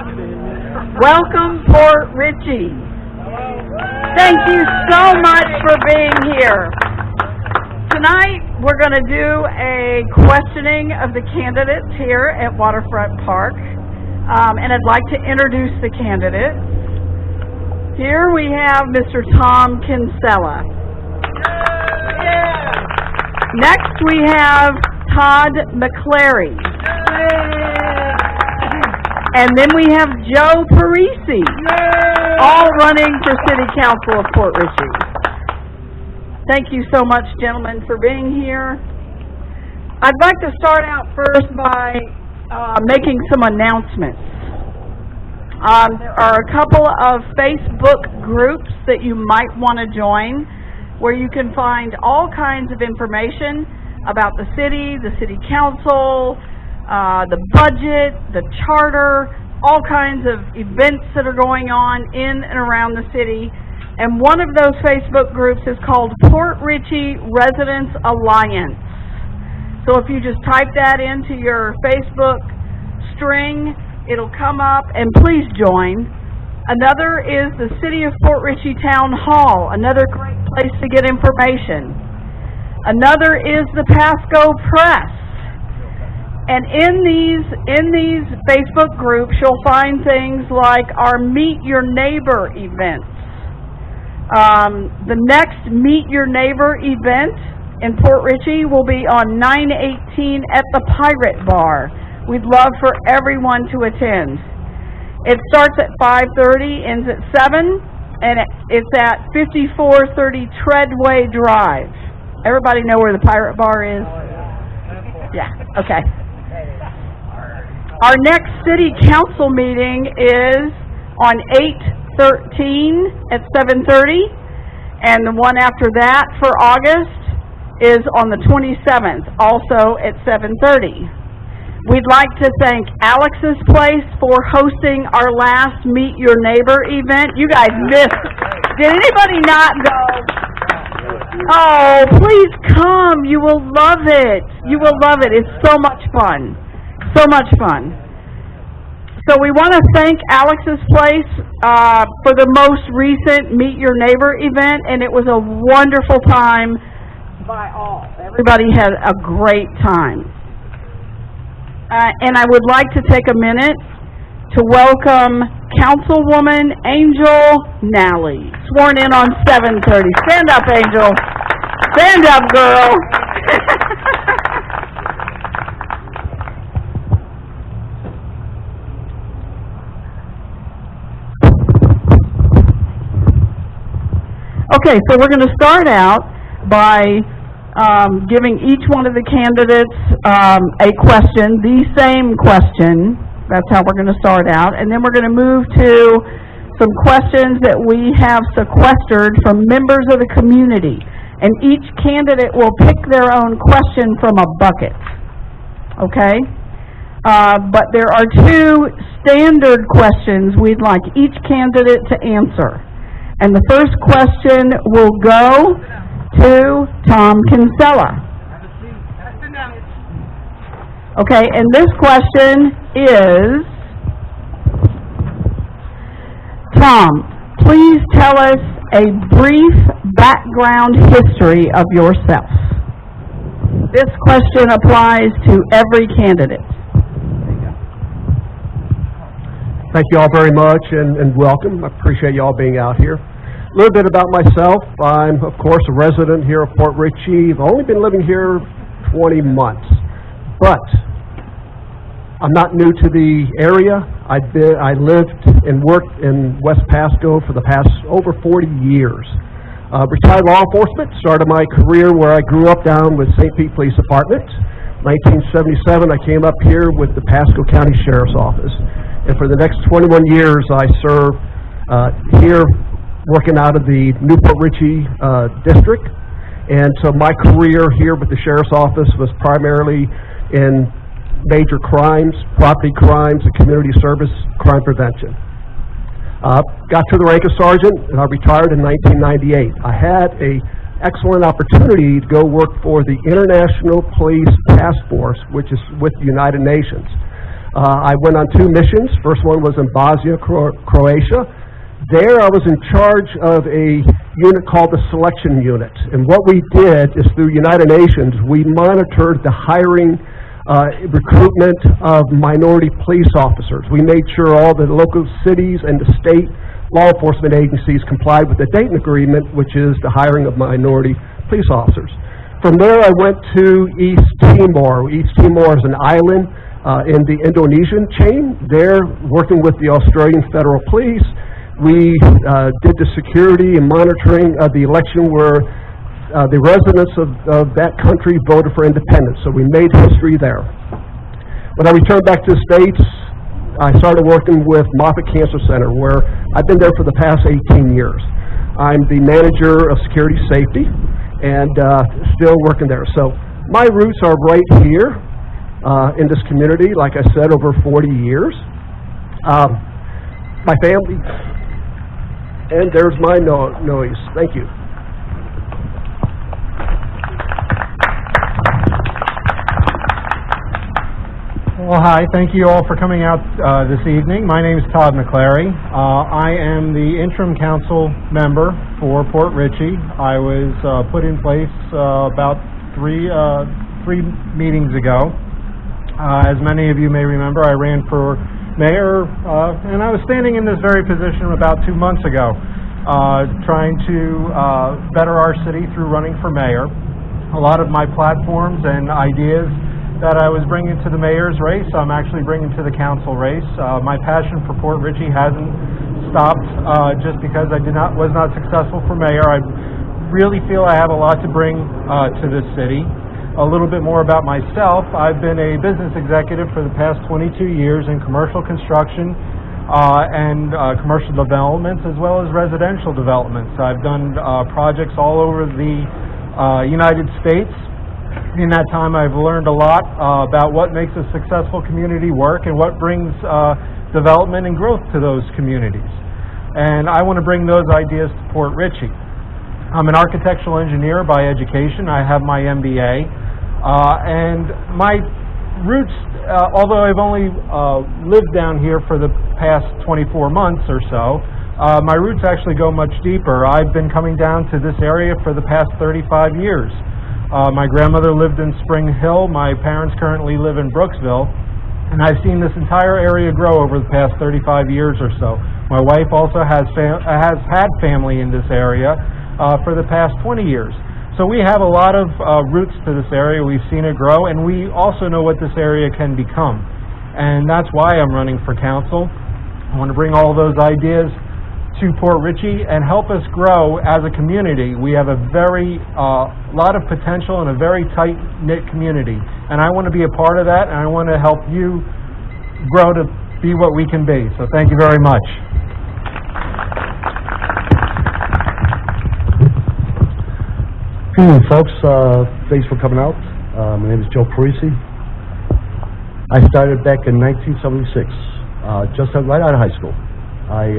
Welcome, Port Richey. Thank you so much for being here. Tonight, we're going to do a questioning of the candidates here at Waterfront Park. And I'd like to introduce the candidates. Here we have Mr. Tom Kinsella. Next, we have Todd McClary. And then we have Joe Parisi, all running for City Council of Port Richey. Thank you so much, gentlemen, for being here. I'd like to start out first by making some announcements. There are a couple of Facebook groups that you might want to join where you can find all kinds of information about the city council, the budget, the charter, all kinds of events that are going on in and around the city. And one of those Facebook groups is called Port Richey Residents Alliance. So if you just type that into your Facebook string, it'll come up, and please join. Another is the City of Port Richey Town Hall, another great place to get information. Another is the Pasco Press. And in these Facebook groups, you'll find things like our Meet Your Neighbor events. The next Meet Your Neighbor event in Port Richey will be on 9/18 at the Pirate Bar. We'd love for everyone to attend. It starts at 5:30, ends at 7, and it's at 5430 Treadway Drive. Everybody know where the Pirate Bar is? Yeah, okay. Our next City Council meeting is on 8/13 at 7:30, and the one after that for August is on the 27th, also at 7:30. We'd like to thank Alex's Place for hosting our last Meet Your Neighbor event. You guys missed. Did anybody not go? Oh, please come. You will love it. You will love it. It's so much fun. So much fun. So we want to thank Alex's Place for the most recent Meet Your Neighbor event, and it was a wonderful time by all. Everybody had a great time. And I would like to take a minute to welcome Councilwoman Angel Nally, sworn in on 7:30. Stand up, Angel. Stand up, girl. Okay, so we're going to start out by giving each one of the candidates a question, the same question. That's how we're going to start out. And then we're going to move to some questions that we have sequestered from members of the community. And each candidate will pick their own question from a bucket. Okay? But there are two standard questions we'd like each candidate to answer. And the first question will go to Tom Kinsella. Okay, and this question is, Tom, please tell us a brief background history of yourself. This question applies to every candidate. Thank you all very much and welcome. I appreciate you all being out here. A little bit about myself. I'm, of course, a resident here of Port Richey. I've only been living here 20 months, but I'm not new to the area. I lived and worked in West Pasco for the past over 40 years. Retired law enforcement, started my career where I grew up down with St. Pete Police Department. 1977, I came up here with the Pasco County Sheriff's Office. And for the next 21 years, I served here working out of the Newport Richey district. And so my career here with the Sheriff's Office was primarily in major crimes, property crimes, and community service crime prevention. Got to the rank of sergeant, and I retired in 1998. I had an excellent opportunity to go work for the International Police Task Force, which is with the United Nations. I went on 2 missions. First one was in Bosnia, Croatia. There I was in charge of a unit called the Selection Unit. And what we did is through United Nations, we monitored the hiring, recruitment of minority police officers. We made sure all the local cities and the state law enforcement agencies complied with the Dayton Agreement, which is the hiring of minority police officers. From there I went to East Timor. East Timor is an island in the Indonesian chain. There, working with the Australian Federal Police, we did the security and monitoring of the election where the residents of that country voted for independence. So we made history there. When I returned back to the States, I started working with Moffitt Cancer Center, where I've been there for the past 18 years. I'm the manager of security safety and still working there. So my roots are right here in this community, like I said, over 40 years. My family, and there's my noise. Thank you. Well, hi. Thank you all for coming out this evening. My name is Todd McClary. I am the interim council member for Port Richey. I was put in place about three meetings ago. As many of you may remember, I ran for mayor, and I was standing in this very position about 2 months ago, trying to better our city through running for mayor. A lot of my platforms and ideas that I was bringing to the mayor's race, I'm actually bringing to the council race. My passion for Port Richey hasn't stopped just because I was not successful for mayor. I really feel I have a lot to bring to this city. A little bit more about myself. I've been a business executive for the past 22 years in commercial construction and commercial developments, as well as residential developments. I've done projects all over the United States. In that time, I've learned a lot about what makes a successful community work and what brings development and growth to those communities. And I want to bring those ideas to Port Richey. I'm an architectural engineer by education. I have my MBA. And my roots, although I've only lived down here for the past 24 months or so, my roots actually go much deeper. I've been coming down to this area for the past 35 years. My grandmother lived in Spring Hill. My parents currently live in Brooksville. And I've seen this entire area grow over the past 35 years or so. My wife also has had family in this area for the past 20 years. So we have a lot of roots to this area. We've seen it grow, and we also know what this area can become. And that's why I'm running for council. I want to bring all those ideas to Port Richey and help us grow as a community. We have a very lot of potential and a very tight-knit community, and I want to be a part of that, and I want to help you grow to be what we can be. So thank you very much. Good evening, folks. Thanks for coming out. My name is Joe Parisi. I started back in 1976, just right out of high school. I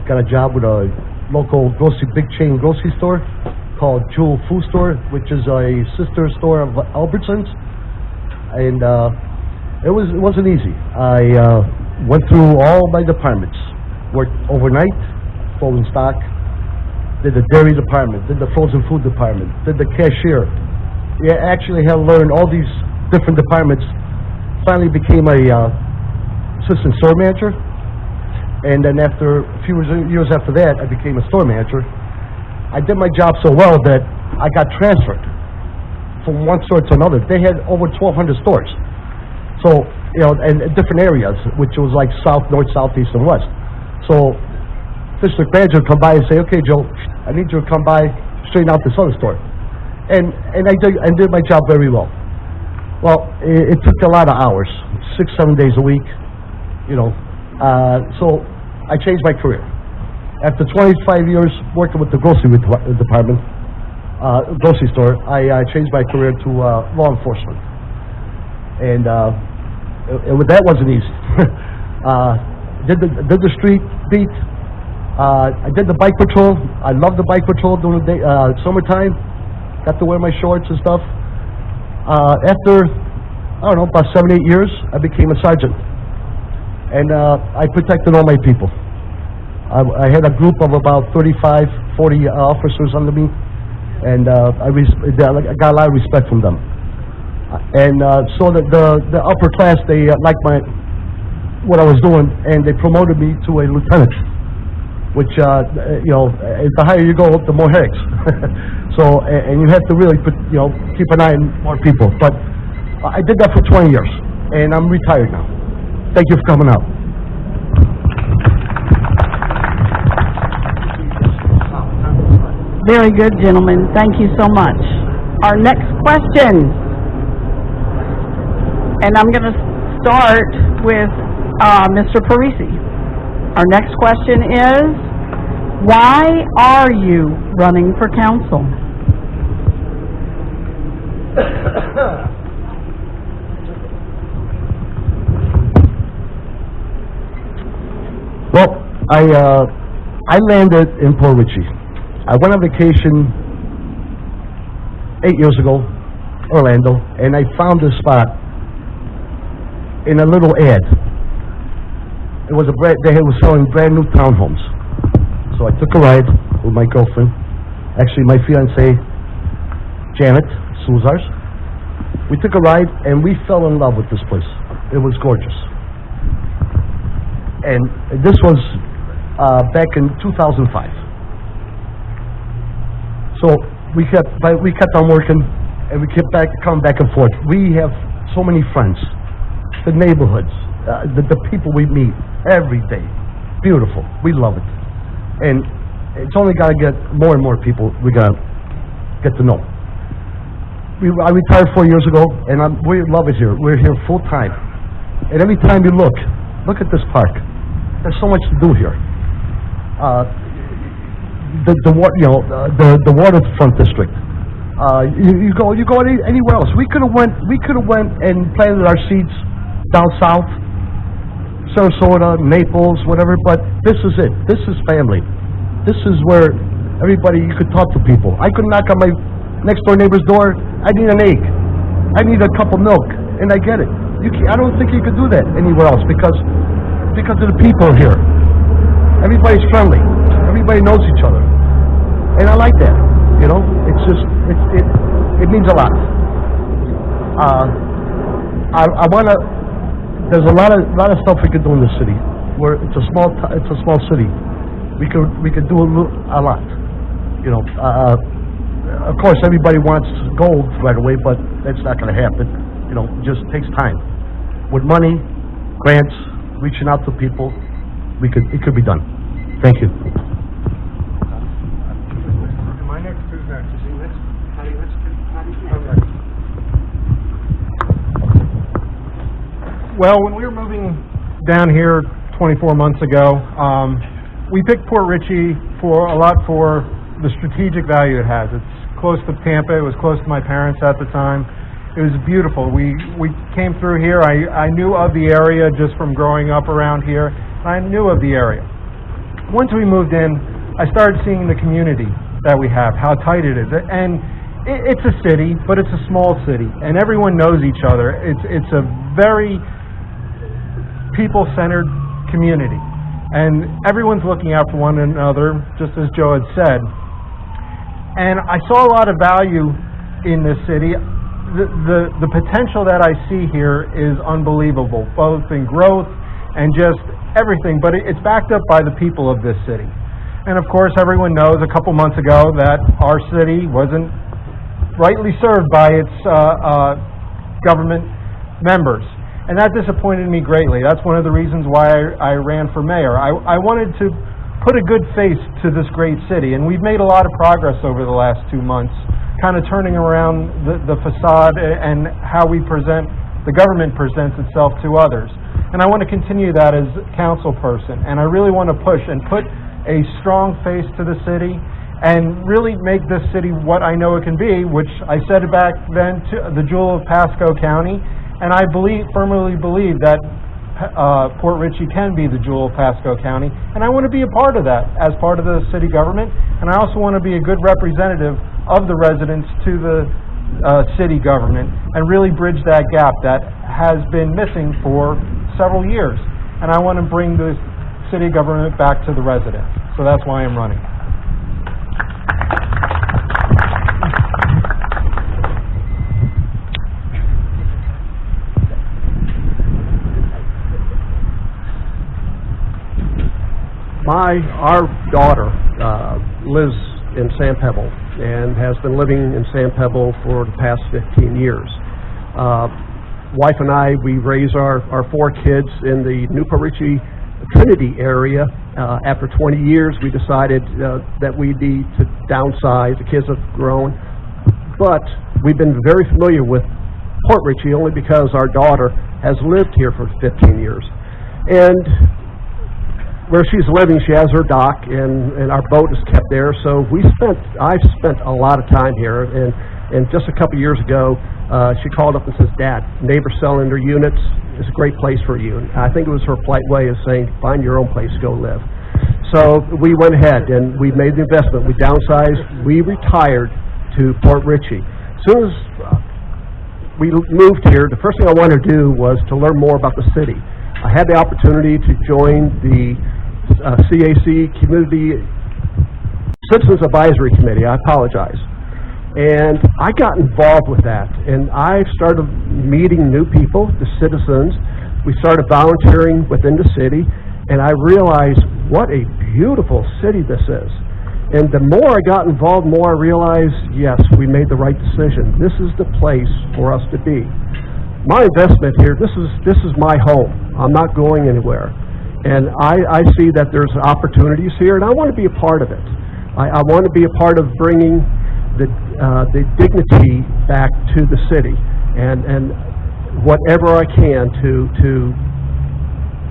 got a job with a local big chain grocery store called Jewel Food Store, which is a sister store of Albertsons, and it wasn't easy. I went through all my departments, worked overnight, folding stock, did the dairy department, did the frozen food department, did the cashier. Yeah, actually had to learn all these different departments. Finally became a assistant store manager. And then after a few years after that, I became a store manager. I did my job so well that I got transferred from one store to another. They had over 1,200 stores. So, you know, and different areas, which was like south, north, south, east, and west. So, district manager would come by and say, okay, Joe, I need you to come by, straighten out this other store. And I did my job very well. Well, it took a lot of hours, 6-7 days a week, you know. So I changed my career. After 25 years working with the grocery department, grocery store, I changed my career to law enforcement. And that wasn't easy. Did the street beat. I did the bike patrol. I loved the bike patrol during the day, summertime. Got to wear my shorts and stuff. After, I don't know, about 7-8 years, I became a sergeant. And I protected all my people. I had a group of about 35, 40 officers under me, and I got a lot of respect from them. And so the upper class, they liked what I was doing, and they promoted me to a lieutenant, which, the higher you go, the more headaches. So, and you have to really keep an eye on more people. But I did that for 20 years, and I'm retired now. Thank you for coming out. Very good, gentlemen. Thank you so much. Our next question, and I'm going to start with Mr. Parisi. Our next question is, why are you running for council? Well, I landed in Port Richey. I went on vacation 8 years ago, Orlando, and I found this spot in a little ad. It was they were selling brand new townhomes. So I took a ride with my girlfriend, actually my fiancée, Janet Suzars. We took a ride and we fell in love with this place. It was gorgeous. And this was back in 2005. So we kept on working, and we kept coming back and forth. We have so many friends, the neighborhoods, the people we meet every day. Beautiful. We love it. And it's only got to get more and more people we got to get to know. I retired 4 years ago, and we love it here. We're here full time. And every time you look at this park. There's so much to do here. The Waterfront district. You go anywhere else. We could have went and planted our seeds down south, Sarasota, Naples, whatever. But this is it. This is family. This is where you could talk to people. I could knock on my next door neighbor's door. I need an egg. I need a cup of milk, and I get it. I don't think you could do that anywhere else because of the people here. Everybody's friendly. Everybody knows each other, and I like that. It's just it means a lot. I wanna. There's a lot of stuff we could do in this city. Where it's a small city. We could do a lot. Of course, everybody wants gold right away, but that's not going to happen. It just takes time. With money, grants, reaching out to people, it could be done. Thank you. My next, who's next? Is he next? Patty next? Well, when we were moving down here 24 months ago, we picked Port Richey for the strategic value it has. It's close to Tampa. It was close to my parents at the time. It was beautiful. We came through here. I knew of the area just from growing up around here. I knew of the area. Once we moved in, I started seeing the community that we have, how tight it is. And it's a city, but it's a small city, and everyone knows each other. It's a very people-centered community, and everyone's looking out for one another, just as Joe had said. And I saw a lot of value in this city. The potential that I see here is unbelievable, both in growth and just everything, but it's backed up by the people of this city. And of course, everyone knows a couple months ago that our city wasn't rightly served by its government members. And that disappointed me greatly. That's one of the reasons why I ran for mayor. I wanted to put a good face to this great city, and we've made a lot of progress over the last 2 months, kind of turning around the facade and how the government presents itself to others. And I want to continue that as council person, and I really want to push and put a strong face to the city and really make this city what I know it can be, which I said back then, to the jewel of Pasco County. And I firmly believe that Port Richey can be the jewel of Pasco County, and I want to be a part of that as part of the city government, and I also want to be a good representative of the residents to the city government and really bridge that gap that has been missing for several years. and I want to bring the city government back to the residents. So that's why I'm running. Our daughter lives in San Pebble and has been living in San Pebble for the past 15 years. Wife and I, we raise our 4 kids in the Newport Richey Trinity area. After 20 years, we decided that we need to downsize. The kids have grown, but we've been very familiar with Port Richey only because our daughter has lived here for 15 years. And where she's living, she has her dock, and our boat is kept there. So I've spent a lot of time here, and just a couple years ago, she called up and says, "Dad, neighbors selling their units. It's a great place for you." And I think it was her polite way of saying, "Find your own place, go live." So we went ahead and we made the investment. We downsized. We retired to Port Richey. As soon as we moved here, the first thing I wanted to do was to learn more about the city. I had the opportunity to join the CAC Community Citizens Advisory Committee. I apologize. And I got involved with that, and I started meeting new people, the citizens. We started volunteering within the city, and I realized what a beautiful city this is. And the more I got involved, the more I realized, yes, we made the right decision. This is the place for us to be. My investment here, this is my home. I'm not going anywhere. And I see that there's opportunities here, and I want to be a part of it. I want to be a part of bringing the dignity back to the city, and whatever I can to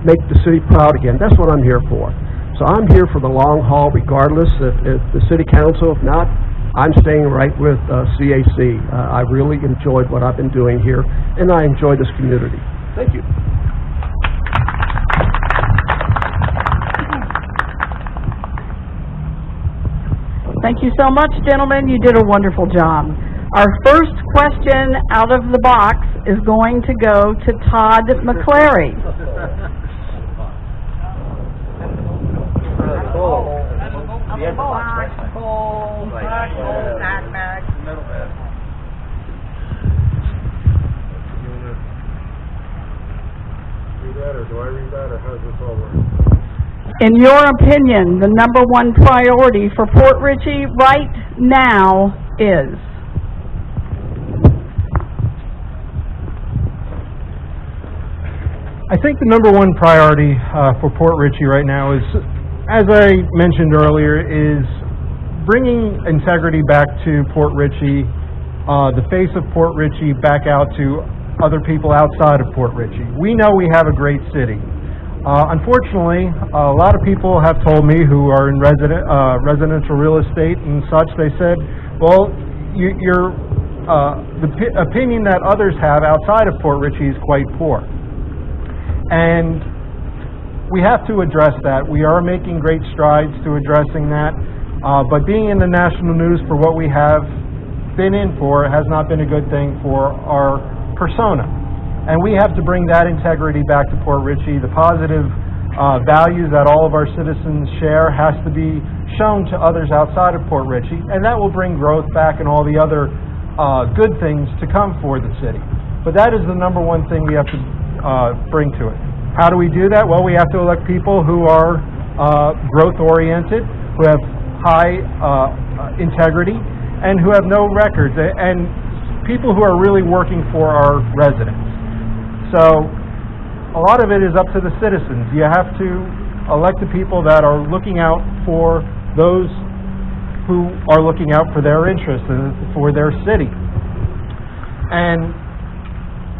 make the city proud again. That's what I'm here for. So I'm here for the long haul, regardless if the city council, if not, I'm staying right with CAC. I really enjoyed what I've been doing here, and I enjoy this community. Thank you. Thank you so much, gentlemen. You did a wonderful job. Our first question out of the box is going to go to Todd McClary. Read that, or do I read that, or how does this all work? In your opinion, the number one priority for Port Richey right now is? I think the number one priority for Port Richey right now is, as I mentioned earlier, is bringing integrity back to Port Richey, the face of Port Richey back out to other people outside of Port Richey. We know we have a great city. Unfortunately, a lot of people have told me who are in residential real estate and such, they said, well, the opinion that others have outside of Port Richey is quite poor. And we have to address that. We are making great strides to addressing that, but being in the national news for what we have been in for has not been a good thing for our persona. And we have to bring that integrity back to Port Richey. The positive values that all of our citizens share has to be shown to others outside of Port Richey, and that will bring growth back and all the other good things to come for the city. But that is the number one thing we have to bring to it. How do we do that? Well, we have to elect people who are growth-oriented, who have high integrity, and who have no records, and people who are really working for our residents. So a lot of it is up to the citizens. You have to elect the people that are looking out for those who are looking out for their interests and for their city. And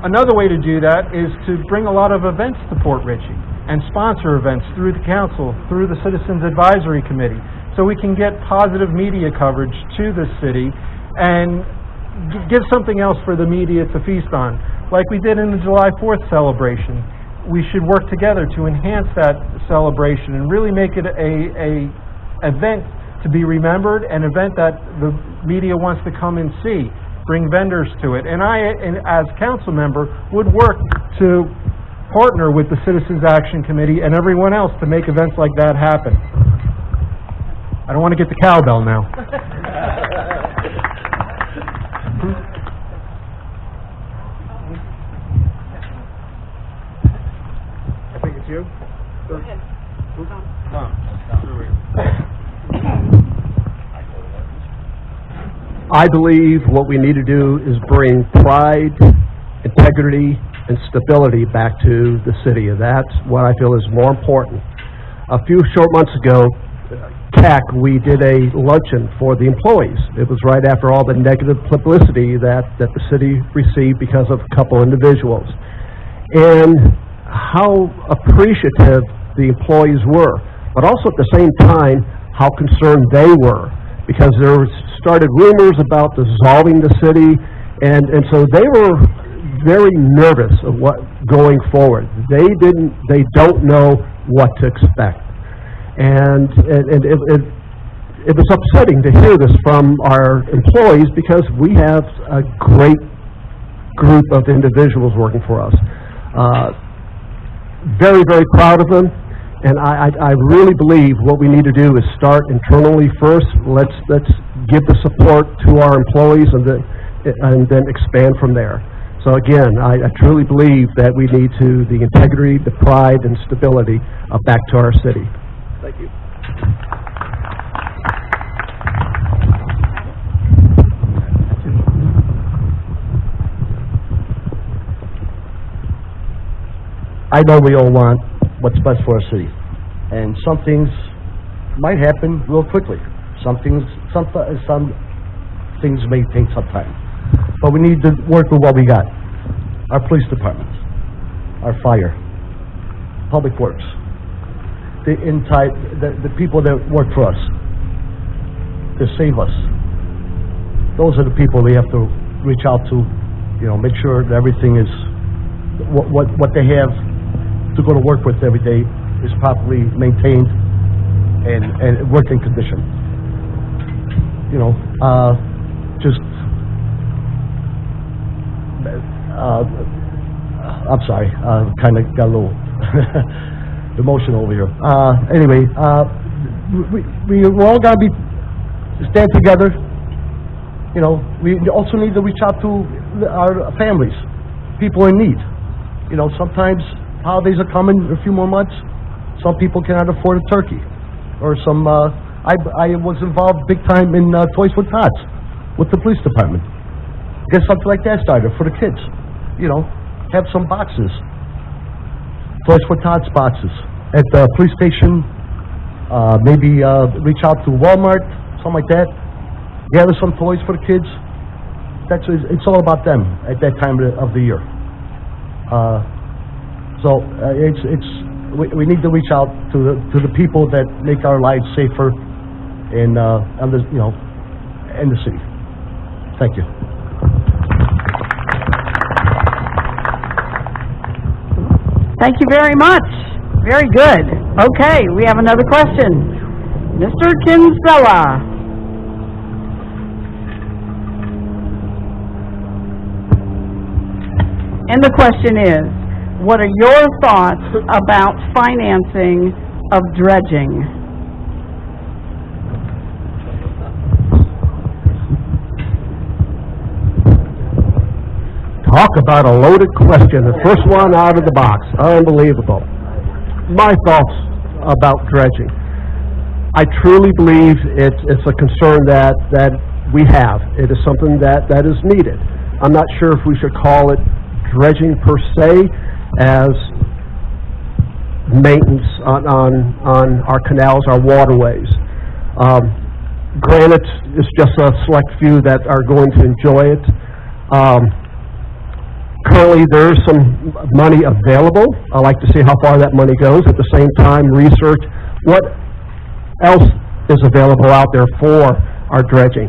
another way to do that is to bring a lot of events to Port Richey and sponsor events through the council, through the Citizens Advisory Committee, so we can get positive media coverage to the city and give something else for the media to feast on. Like we did in the July 4th celebration. We should work together to enhance that celebration and really make it a event to be remembered, an event that the media wants to come and see, bring vendors to it. And I, as council member, would work to partner with the Citizens Action Committee and everyone else to make events like that happen. I don't want to get the cowbell now. I think it's you. Go ahead. I believe what we need to do is bring pride, integrity, and stability back to the city, and that's what I feel is more important. A few short months ago, CAC, we did a luncheon for the employees. It was right after all the negative publicity that the city received because of a couple individuals. And how appreciative the employees were, but also at the same time, how concerned they were, because there started rumors about dissolving the city, and so they were very nervous of what going forward. They don't know what to expect. And it was upsetting to hear this from our employees, because we have a great group of individuals working for us. Very, very proud of them, and I really believe what we need to do is start internally first. Let's give the support to our employees, and then expand from there. So again, I truly believe that we need the integrity, the pride, and stability back to our city. Thank you. I know we all want what's best for our city, and some things might happen real quickly. Some things may take some time, but we need to work with what we got. Our police department, our fire, public works, the people that work for us to save us. Those are the people we have to reach out to, make sure that everything is what they have to go to work with every day is properly maintained and working condition. I'm sorry, kind of got a little emotional over here. Anyway, we're all gotta stand together. We also need to reach out to our families, people in need. Sometimes holidays are coming in a few more months. Some people cannot afford a turkey, or some. I was involved big time in Toys for Tots with the police department. Get something like that started for the kids. Have some boxes, Toys for Tots boxes at the police station. Maybe reach out to Walmart, something like that. Gather some toys for the kids. It's all about them at that time of the year. We need to reach out to the people that make our lives safer in the city. Thank you. Thank you very much. Very good. Okay, we have another question. Mr. Kinsella. And the question is, what are your thoughts about financing of dredging? Talk about a loaded question, the first one out of the box. Unbelievable. My thoughts about dredging. I truly believe it's a concern that we have. It is something that is needed. I'm not sure if we should call it dredging per se, as maintenance on our canals, our waterways. Granted, it's just a select few that are going to enjoy it. Currently, there is some money available. I like to see how far that money goes. At the same time, research what else is available out there for our dredging.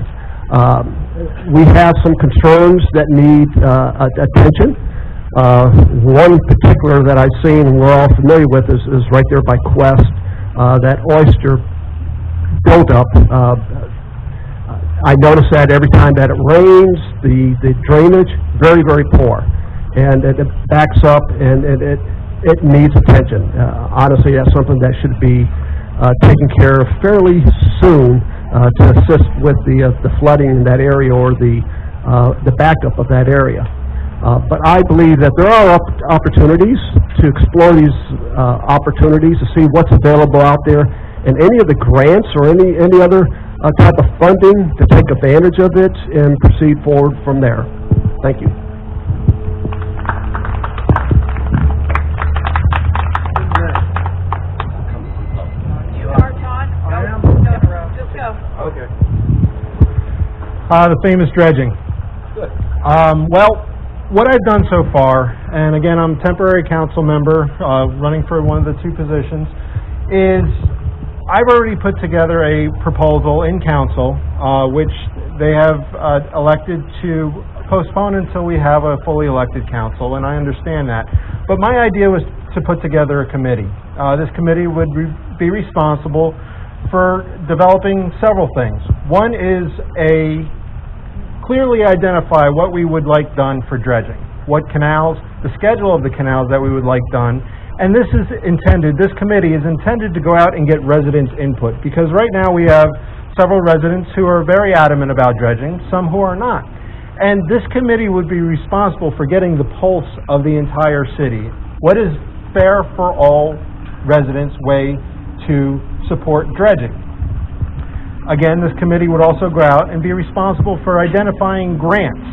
We have some concerns that need attention. One particular that I've seen and we're all familiar with is right there by Quest, that oyster buildup. I notice that every time that it rains, the drainage, very, very poor. And it backs up, and it needs attention. Honestly, that's something that should be taken care of fairly soon to assist with the flooding in that area or the backup of that area. But I believe that there are opportunities to explore these opportunities to see what's available out there, and any of the grants or any other type of funding to take advantage of it and proceed forward from there. Thank you. The famous dredging. Good. Well, what I've done so far, and again, I'm a temporary council member, running for one of the two positions, is I've already put together a proposal in council, which they have elected to postpone until we have a fully elected council, and I understand that. But my idea was to put together a committee. This committee would be responsible for developing several things. One is clearly identify what we would like done for dredging, what canals, the schedule of the canals that we would like done, and this committee is intended to go out and get residents' input, because right now we have several residents who are very adamant about dredging, some who are not. And this committee would be responsible for getting the pulse of the entire city. What is fair for all residents' way to support dredging? Again, this committee would also go out and be responsible for identifying grants,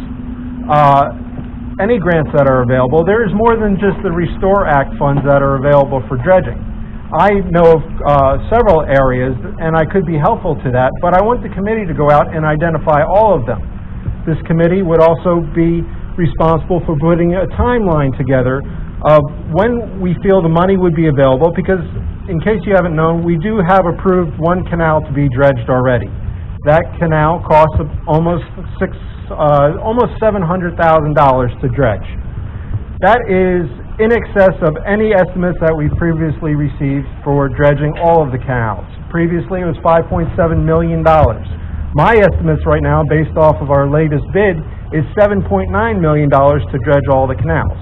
any grants that are available. There is more than just the Restore Act funds that are available for dredging. I know of several areas, and I could be helpful to that, but I want the committee to go out and identify all of them. This committee would also be responsible for putting a timeline together of when we feel the money would be available, because in case you haven't known, we do have approved one canal to be dredged already. That canal costs almost $700,000 to dredge. That is in excess of any estimates that we've previously received for dredging all of the canals. Previously, it was $5.7 million. My estimates right now, based off of our latest bid, is $7.9 million to dredge all the canals.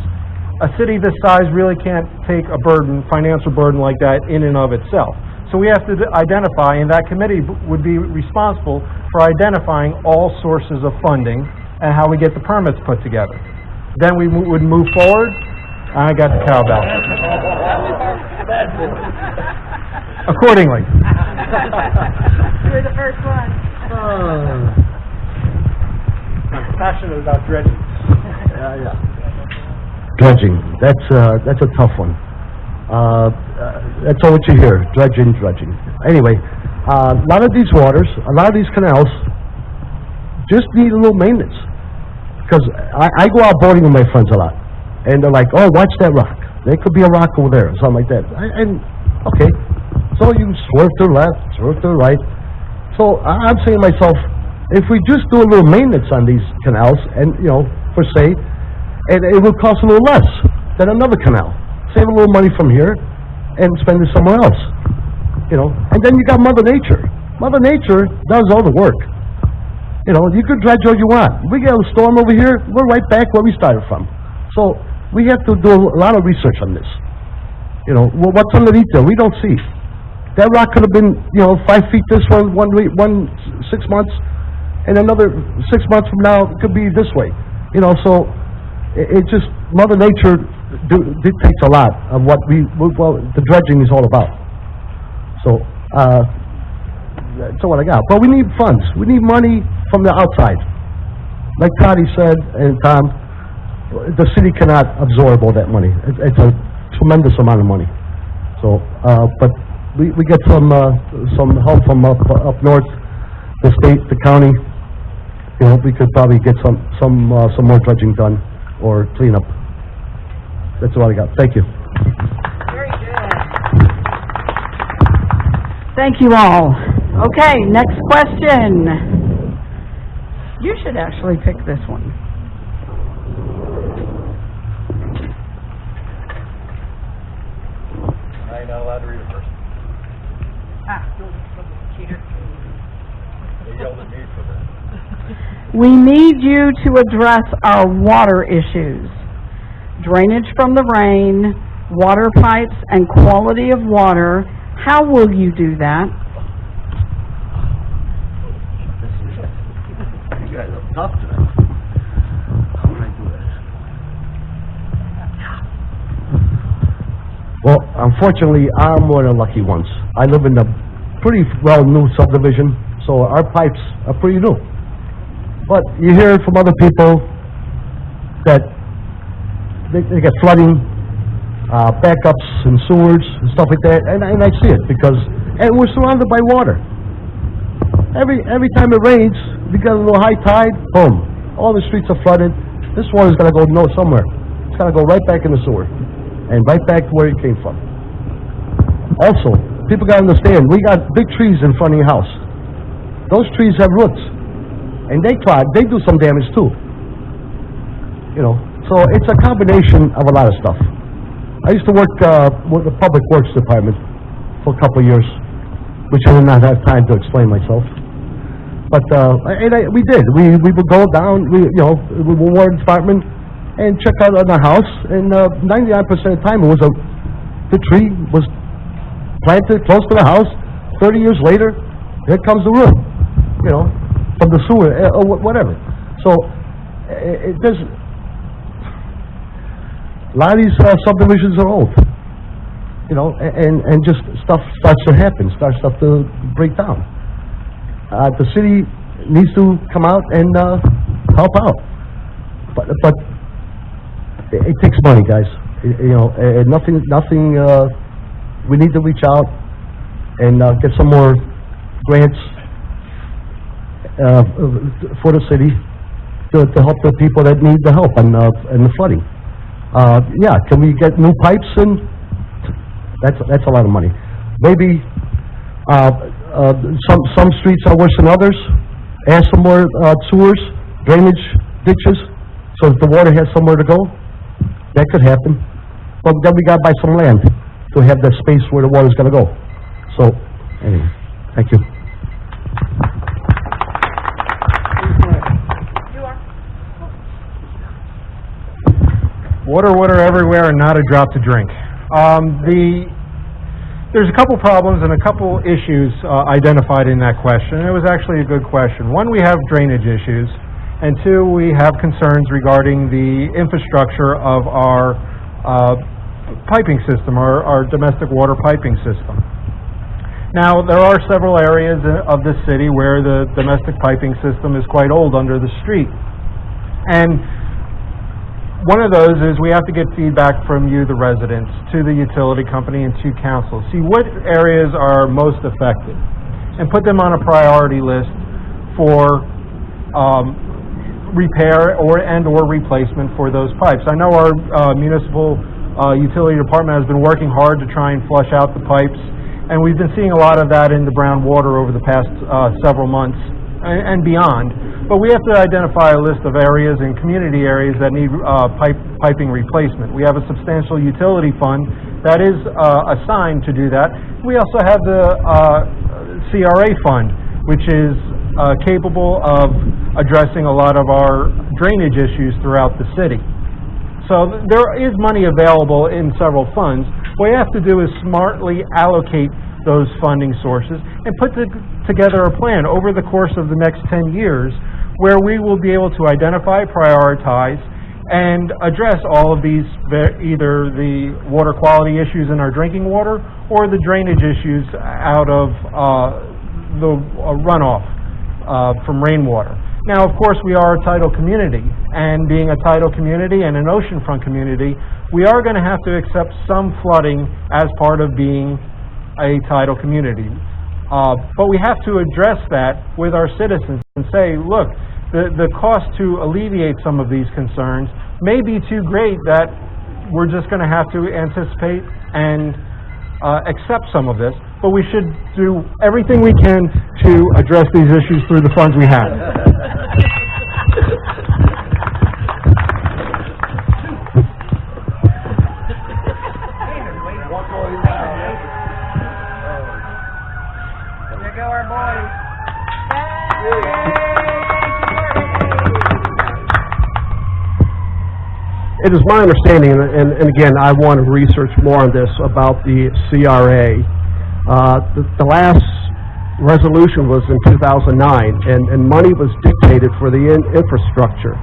A city this size really can't take a financial burden like that in and of itself. So we have to identify, and that committee would be responsible for identifying all sources of funding and how we get the permits put together. Then we would move forward. I got the cowbell. Accordingly. You're the first one. I'm passionate about dredging. Yeah. Dredging, that's a tough one. That's all what you hear, dredging. Anyway, a lot of these waters, a lot of these canals just need a little maintenance. Because I go out boating with my friends a lot, and they're like, oh, watch that rock. There could be a rock over there, or something like that. Okay, so you swerve to the left, swerve to the right. So I'm saying to myself, if we just do a little maintenance on these canals, and, per se, and it will cost a little less than another canal. Save a little money from here and spend it somewhere else. And then you got Mother Nature. Mother Nature does all the work. You could dredge all you want. We get a storm over here, we're right back where we started from. So we have to do a lot of research on this. What's underneath there, we don't see. That rock could have been, 5 feet this one, 1 week, 6 months, and another 6 months from now it could be this way. So it just, Mother Nature dictates a lot of what the dredging is all about. So, that's what I got. But we need funds. We need money from the outside. Like Toddy said, and Tom, the city cannot absorb all that money. It's a tremendous amount of money. So, but we get some help from up north, the state, the county. We could probably get some more dredging done or cleanup. That's all I got. Thank you. Very good. Thank you all. Okay, next question. You should actually pick this one. I'm not allowed to read it first. Cheater. They yelled at me for that. We need you to address our water issues. Drainage from the rain, water pipes, and quality of water. How will you do that? You guys are tough today. How would I do this? Well, unfortunately, I'm one of the lucky ones. I live in a pretty well-new subdivision, so our pipes are pretty new. But you hear from other people that they get flooding, backups in sewers and stuff like that, and I see it because, and we're surrounded by water. Every time it rains, we got a little high tide, boom, all the streets are flooded. This water's gonna go somewhere. It's gonna go right back in the sewer, and right back to where it came from. Also, people gotta understand, we got big trees in front of your house. Those trees have roots, and they do some damage too. You know, so it's a combination of a lot of stuff. I used to work with the Public Works Department for a couple of years, which I did not have time to explain myself. But we did. We would go down. We were water department and check out on the house. And 99% of the time, the tree was planted close to the house. 30 years later, here comes the root. You know, from the sewer or whatever. So there's a lot of these subdivisions are old, you know, and just stuff starts to happen, starts to break down. The city needs to come out and help out, but it takes money, guys. You know, nothing. We need to reach out and get some more grants for the city to help the people that need the help and the flooding. Yeah, can we get new pipes in? That's a lot of money. Maybe some streets are worse than others. Add some more sewers, drainage ditches, so that the water has somewhere to go. That could happen. But then we gotta buy some land to have that space where the water's gonna go. So, anyway, thank you. Water everywhere and not a drop to drink. There's a couple problems and a couple issues identified in that question. It was actually a good question. One, we have drainage issues, and two, we have concerns regarding the infrastructure of our piping system, our domestic water piping system. Now, there are several areas of the city where the domestic piping system is quite old under the street. And one of those is we have to get feedback from you, the residents, to the utility company and to council. See what areas are most affected and put them on a priority list for repair or replacement for those pipes. I know our municipal utility department has been working hard to try and flush out the pipes, and we've been seeing a lot of that in the brown water over the past several months and beyond. But we have to identify a list of areas and community areas that need piping replacement. We have a substantial utility fund that is assigned to do that. We also have the CRA fund, which is capable of addressing a lot of our drainage issues throughout the city. So there is money available in several funds. What we have to do is smartly allocate those funding sources and put together a plan over the course of the next 10 years where we will be able to identify, prioritize, and address all of these, either the water quality issues in our drinking water or the drainage issues out of the runoff from rainwater. Now, of course, we are a tidal community, and being a tidal community and an oceanfront community, we are going to have to accept some flooding as part of being a tidal community. But we have to address that with our citizens and say, look, the cost to alleviate some of these concerns may be too great that we're just going to have to anticipate and accept some of this, but we should do everything we can to address these issues through the funds we have. There go our boys. It is my understanding, and again, I want to research more on this, about the CRA. The last resolution was in 2009, and money was dictated for the infrastructure,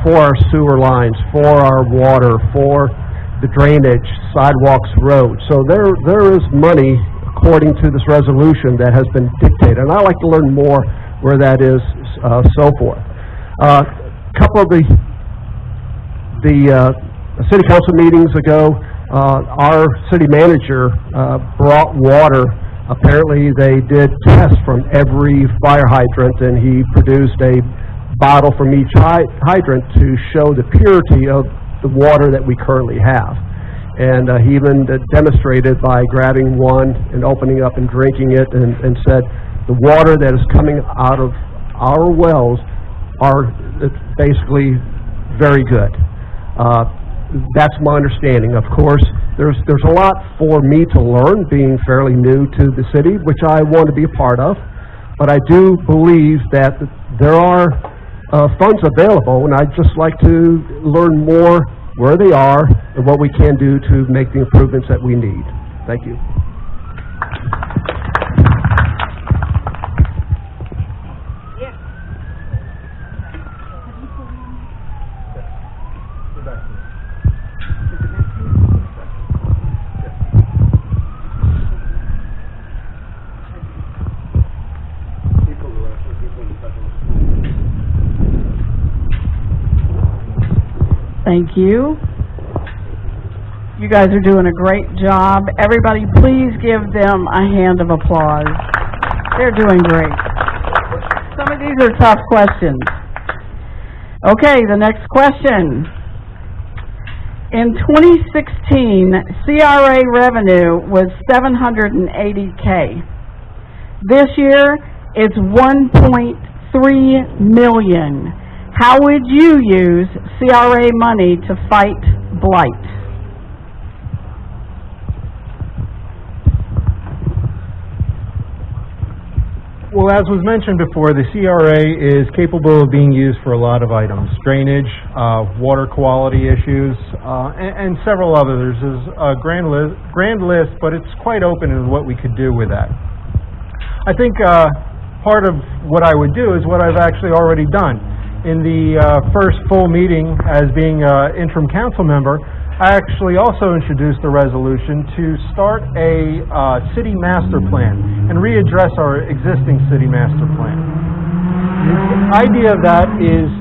for our sewer lines, for our water, for the drainage, sidewalks, roads. So there is money, according to this resolution, that has been dictated, and I'd like to learn more where that is, so forth. A couple of the city council meetings ago, our city manager brought water. Apparently they did tests from every fire hydrant, and he produced a bottle from each hydrant to show the purity of the water that we currently have. And he even demonstrated by grabbing one and opening up and drinking it, and said the water that is coming out of our wells are basically very good. That's my understanding. Of course, there's a lot for me to learn, being fairly new to the city, which I want to be a part of. But I do believe that there are funds available, and I'd just like to learn more where they are and what we can do to make the improvements that we need. Thank you. Thank you. You guys are doing a great job. Everybody, please give them a hand of applause. They're doing great. Some of these are tough questions. Okay, the next question. In 2016, CRA revenue was $780K. This year, it's $1.3 million. How would you use CRA money to fight blight? Well, as was mentioned before, the CRA is capable of being used for a lot of items. Drainage, water quality issues, and several others. There's a grand list, but it's quite open in what we could do with that. I think part of what I would do is what I've actually already done. In the first full meeting as being an interim council member, I actually also introduced a resolution to start a city master plan and readdress our existing city master plan. The idea of that is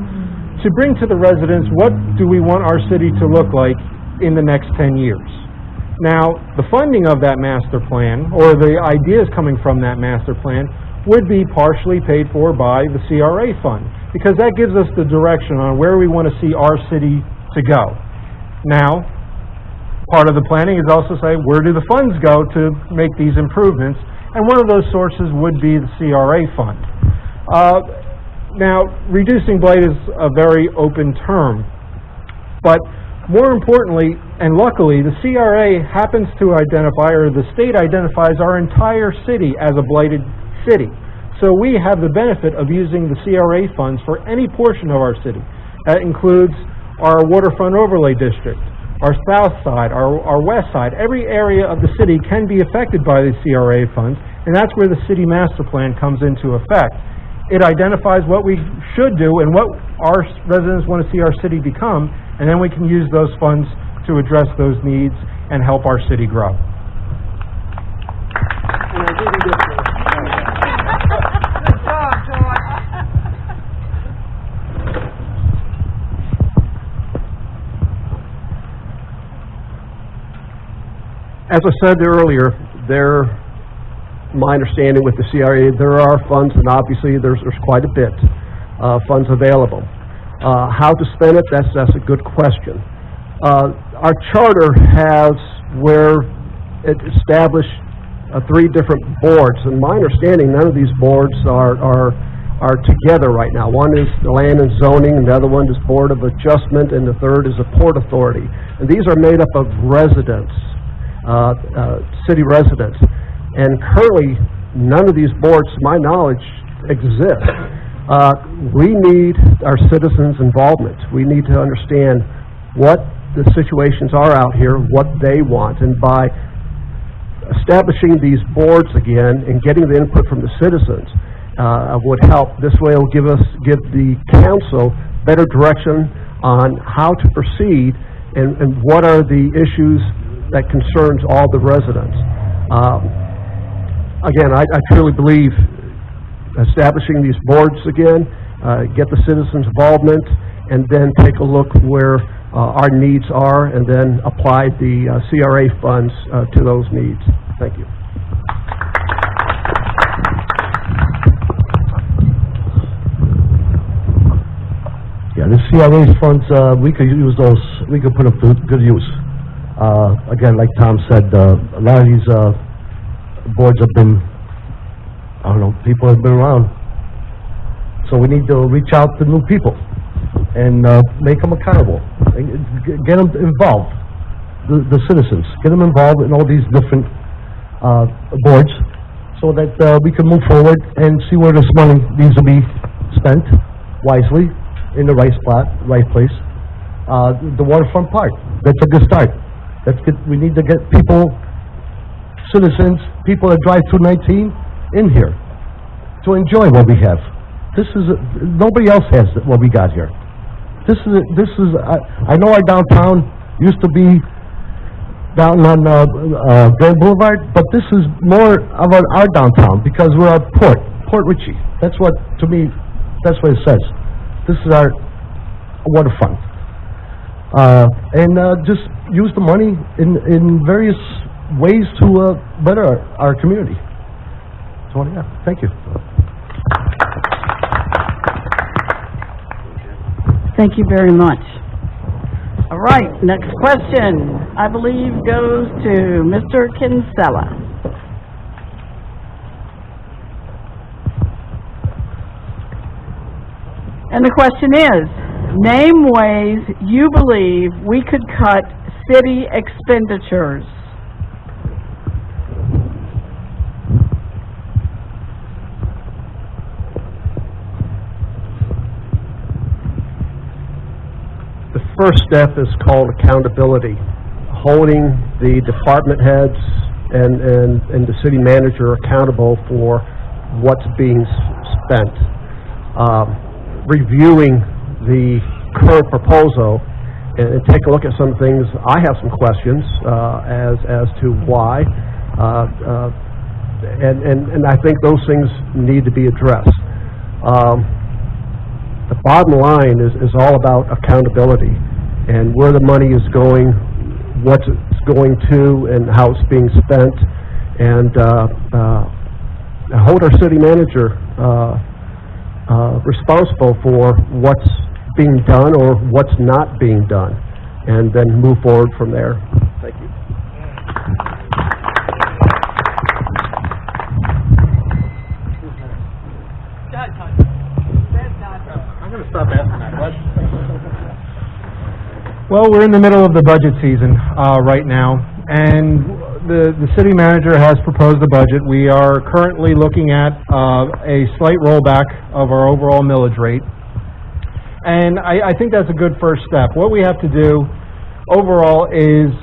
to bring to the residents, what do we want our city to look like in the next 10 years? Now, the funding of that master plan, or the ideas coming from that master plan, would be partially paid for by the CRA fund, because that gives us the direction on where we want to see our city to go. Now, part of the planning is also say, where do the funds go to make these improvements? And one of those sources would be the CRA fund. Now, reducing blight is a very open term, but more importantly, and luckily, the CRA happens to identify, or the state identifies, our entire city as a blighted city. So we have the benefit of using the CRA funds for any portion of our city. That includes our Waterfront overlay district, our south side, our west side. Every area of the city can be affected by the CRA funds, and that's where the city master plan comes into effect. It identifies what we should do and what our residents want to see our city become, and then we can use those funds to address those needs and help our city grow. As I said earlier, my understanding with the CRA, there are funds, and obviously there's quite a bit funds available. How to spend it, that's a good question. Our charter has where it established 3 different boards, and my understanding, none of these boards are together right now. One is the Land and Zoning, and the other one is Board of Adjustment, and the third is the Port Authority. And these are made up of residents, city residents. And currently, none of these boards, to my knowledge, exist. We need our citizens' involvement. We need to understand what the situations are out here, what they want, and by establishing these boards again and getting the input from the citizens would help. This way it will give the council better direction on how to proceed and what are the issues that concerns all the residents. Again, I truly believe establishing these boards again, get the citizens' involvement, and then take a look where our needs are, and then apply the CRA funds to those needs. Thank you. Yeah, the CRA funds, we could use those, we could put them to good use. Again, like Tom said, a lot of these boards have been, I don't know, people have been around. So we need to reach out to new people and make them accountable, and get them involved, the citizens, get them involved in all these different boards, so that we can move forward and see where this money needs to be spent wisely, in the right spot, right place. The Waterfront Park, that's a good start. We need to get people, citizens, people that drive through 19 in here to enjoy what we have. Nobody else has what we got here. I know our downtown used to be down on Grand Boulevard, but this is more of our downtown because we're at Port Richey. That's what, to me, that's what it says. This is our waterfront. And just use the money in various ways to better our community. So, yeah, thank you. Thank you very much. All right, next question, I believe, goes to Mr. Kinsella. And the question is, name ways you believe we could cut city expenditures. The first step is called accountability, holding the department heads and the city manager accountable for what's being spent. Reviewing the current proposal and take a look at some things. I have some questions as to why, and I think those things need to be addressed. The bottom line is all about accountability and where the money is going, what it's going to, and how it's being spent, and hold our city manager responsible for what's being done or what's not being done, and then move forward from there. Thank you. I'm going to stop asking that question. Well, we're in the middle of the budget season right now, and the city manager has proposed a budget. We are currently looking at a slight rollback of our overall millage rate, and I think that's a good first step. What we have to do overall is,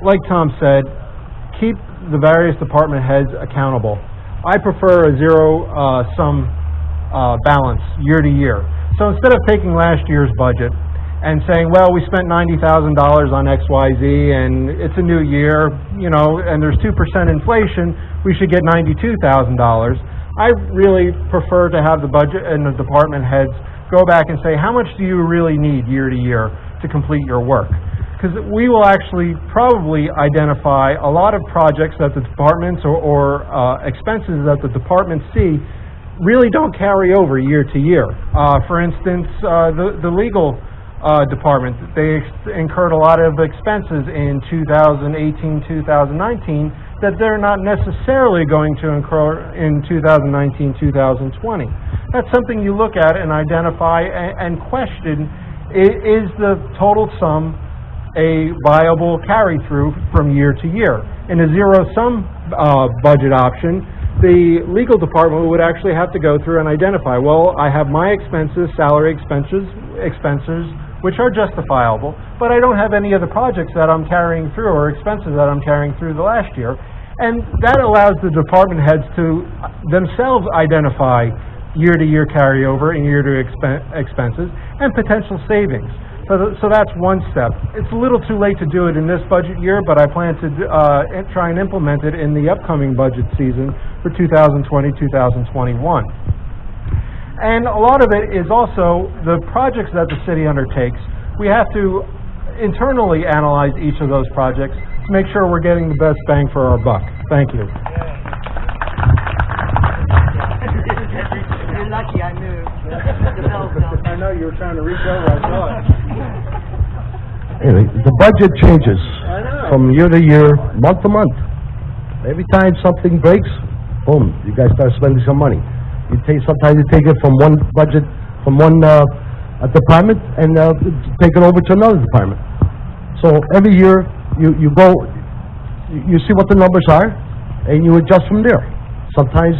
like Tom said, keep the various department heads accountable. I prefer a zero-sum balance year to year. So instead of taking last year's budget and saying, well, we spent $90,000 on XYZ and it's a new year, you know, and there's 2% inflation, we should get $92,000. I really prefer to have the budget and the department heads go back and say, how much do you really need year to year to complete your work? Because we will actually probably identify a lot of projects that the departments or expenses that the departments see really don't carry over year to year. For instance, the legal department, they incurred a lot of expenses in 2018, 2019 that they're not necessarily going to incur in 2019, 2020. That's something you look at and identify and question, is the total sum a viable carry-through from year to year? In a zero-sum budget option, the legal department would actually have to go through and identify, well, I have my expenses, salary expenses, which are justifiable, but I don't have any of the projects that I'm carrying through or expenses that I'm carrying through the last year. And that allows the department heads to themselves identify year-to-year carryover and year-to-year expenses and potential savings. So that's one step. It's a little too late to do it in this budget year, but I plan to try and implement it in the upcoming budget season for 2020-2021. And a lot of it is also the projects that the city undertakes. We have to internally analyze each of those projects to make sure we're getting the best bang for our buck. Thank you. You're lucky I moved. The bell's down. I know you were trying to reach over, I saw it. Anyway, the budget changes from year to year, month to month. Every time something breaks, boom, you guys start spending some money. Sometimes you take it from one budget, from one department, and take it over to another department. So every year, you go, you see what the numbers are, and you adjust from there. Sometimes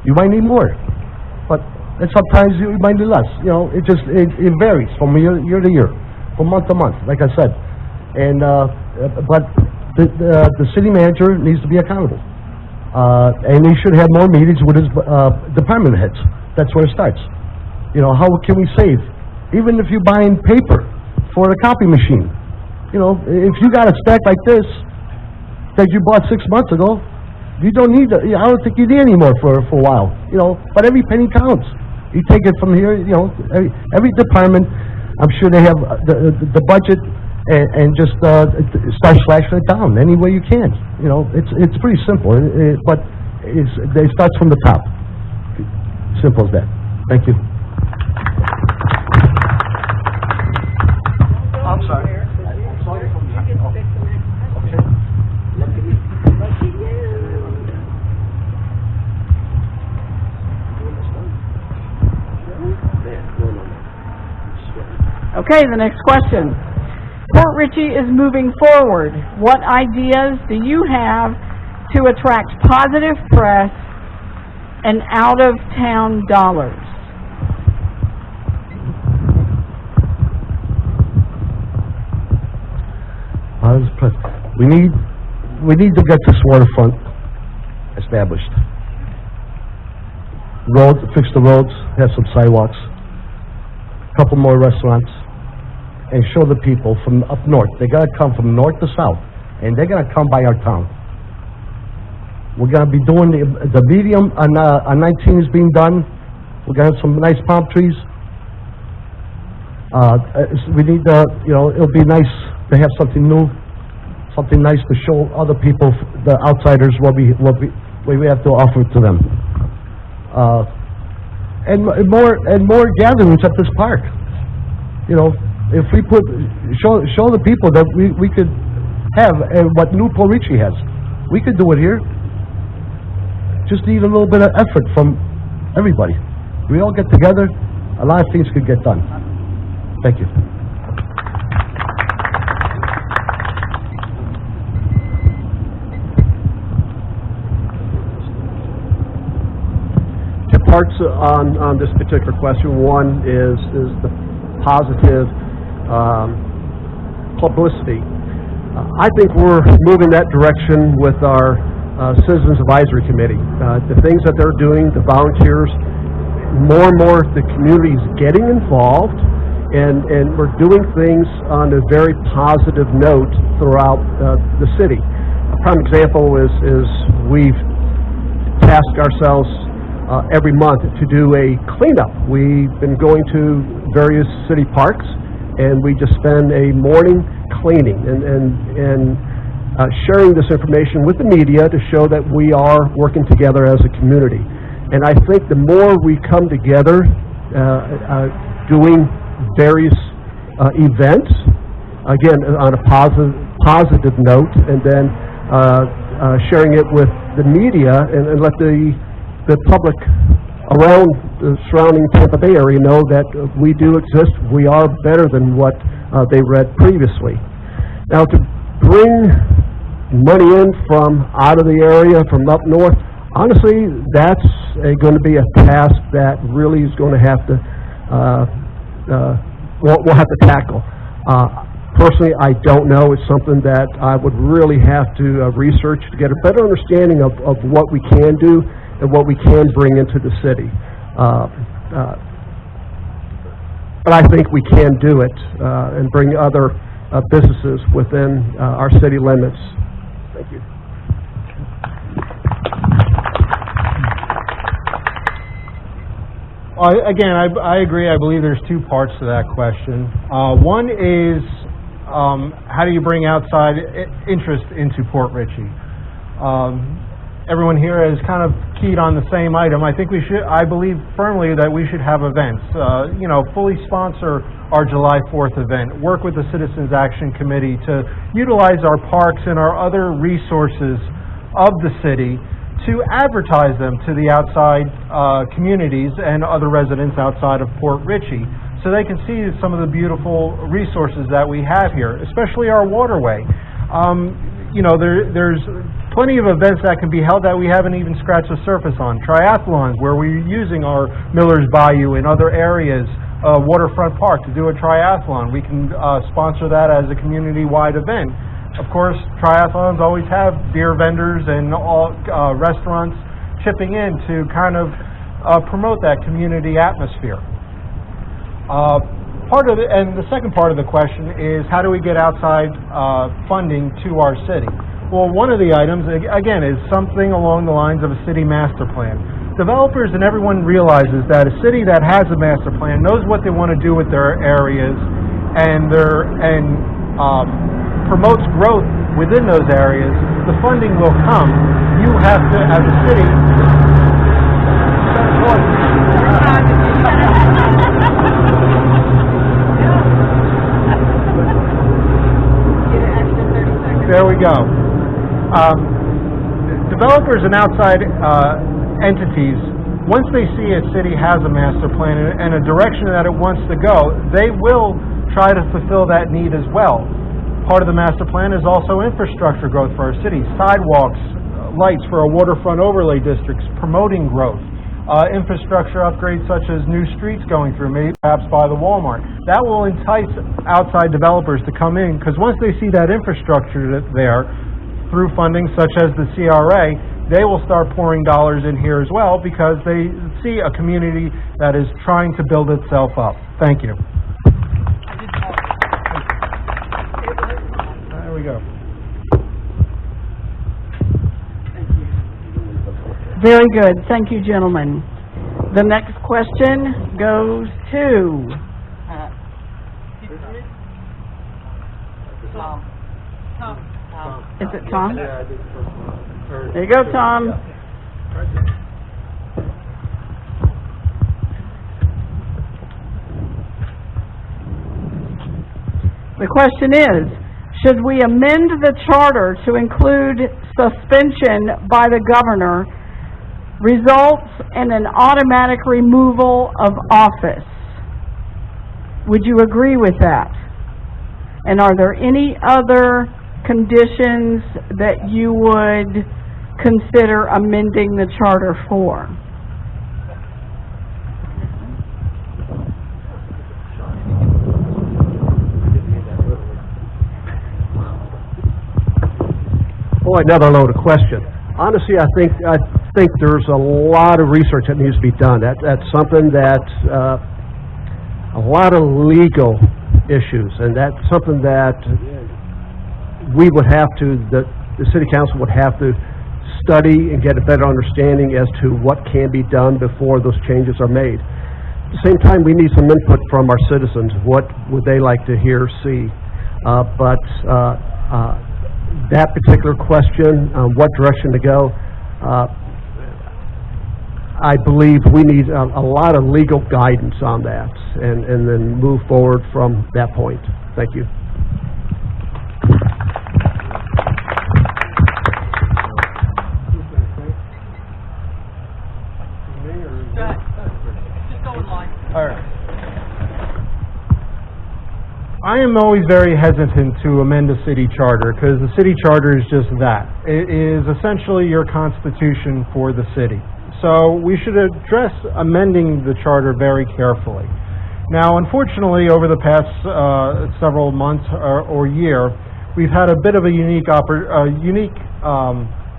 you might need more, and sometimes you might need less. You know, it varies from year to year, from month to month, like I said. And but the city manager needs to be accountable, and he should have more meetings with his department heads. That's where it starts. You know, how can we save? Even if you're buying paper for a copy machine, you know, if you got a stack like this that you bought 6 months ago, you don't need it. I don't think you need any more for a while. You know, but every penny counts. You take it from here. You know, every department, I'm sure they have the budget, and just start slashing it down any way you can. You know, it's pretty simple, but it starts from the top. Simple as that. Thank you. I'm sorry. Okay, the next question. Port Richey is moving forward. What ideas do you have to attract positive press and out-of-town dollars? We need to get this waterfront established. Fix the roads, have some sidewalks, a couple more restaurants, and show the people from up north. They gotta come from north to south, and they're gonna come by our town. We're gonna be doing the medium on 19 is being done. We're gonna have some nice palm trees. We need to, you know, it'll be nice to have something new, something nice to show other people, the outsiders, what we have to offer to them. And more gatherings at this park. You know, if we show the people that we could have what New Port Richey has, we could do it here. Just need a little bit of effort from everybody. We all get together, a lot of things could get done. Thank you. Two parts on this particular question. One is the positive publicity. I think we're moving that direction with our Citizens Advisory Committee. The things that they're doing, the volunteers, more and more the community is getting involved, and we're doing things on a very positive note throughout the city. A prime example is we've tasked ourselves every month to do a cleanup. We've been going to various city parks, and we just spend a morning cleaning and sharing this information with the media to show that we are working together as a community. And I think the more we come together doing various events, again on a positive note, and then sharing it with the media and let the public around the surrounding Tampa Bay area know that we do exist. We are better than what they read previously. Now, to bring money in from out of the area, from up north, honestly, that's going to be a task that really is going to have to we'll have to tackle. Personally, I don't know. It's something that I would really have to research to get a better understanding of what we can do and what we can bring into the city. But I think we can do it and bring other businesses within our city limits. Thank you. Again, I agree. I believe there's two parts to that question. One is how do you bring outside interest into Port Richey? Everyone here has kind of keyed on the same item. I think I believe firmly that we should have events. Fully sponsor our July 4th event. Work with the Citizens Action Committee to utilize our parks and our other resources of the city to advertise them to the outside communities and other residents outside of Port Richey, so they can see some of the beautiful resources that we have here, especially our waterway. There's plenty of events that can be held that we haven't even scratched the surface on. Triathlons, where we're using our Miller's Bayou and other areas, Waterfront Park, to do a triathlon. We can sponsor that as a community-wide event. Of course, triathlons always have beer vendors and all restaurants chipping in to kind of promote that community atmosphere. And the second part of the question is, how do we get outside funding to our city? Well, one of the items, again, is something along the lines of a city master plan. Developers and everyone realizes that a city that has a master plan knows what they want to do with their areas and promotes growth within those areas. The funding will come. You have to, as a city, there we go. Developers and outside entities, once they see a city has a master plan and a direction that it wants to go, they will try to fulfill that need as well. Part of the master plan is also infrastructure growth for our city, sidewalks, lights for our waterfront overlay districts, promoting growth, infrastructure upgrades such as new streets going through, maybe perhaps by the Walmart. That will entice outside developers to come in, because once they see that infrastructure there through funding such as the CRA, they will start pouring dollars in here as well, because they see a community that is trying to build itself up. Thank you. There we go. Very good. Thank you, gentlemen. The next question goes to... Tom. Is it Tom? There you go, Tom. The question is, should we amend the charter to include suspension by the governor results in an automatic removal of office? Would you agree with that? And are there any other conditions that you would consider amending the charter for? Boy, another loaded question. Honestly, I think there's a lot of research that needs to be done. That's something that a lot of legal issues, and that's something that we would have to, the city council would have to study and get a better understanding as to what can be done before those changes are made. At the same time, we need some input from our citizens. What would they like to hear, see? That particular question, what direction to go, I believe we need a lot of legal guidance on that, and then move forward from that point. Thank you. Just go in line. All right. I am always very hesitant to amend a city charter, because the city charter is just that. It is essentially your constitution for the city. So we should address amending the charter very carefully. Now, unfortunately, over the past several months or year, we've had a bit of a unique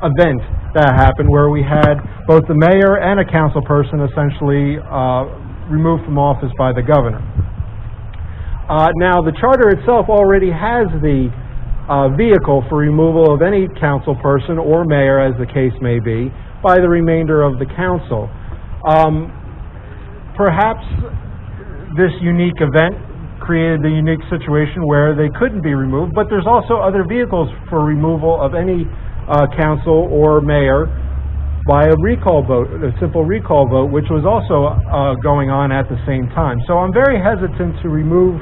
event that happened where we had both the mayor and a council person essentially removed from office by the governor. Now, the charter itself already has the vehicle for removal of any council person or mayor, as the case may be, by the remainder of the council. Perhaps this unique event created the unique situation where they couldn't be removed, but there's also other vehicles for removal of any council or mayor by a recall vote, a simple recall vote, which was also going on at the same time. So I'm very hesitant to remove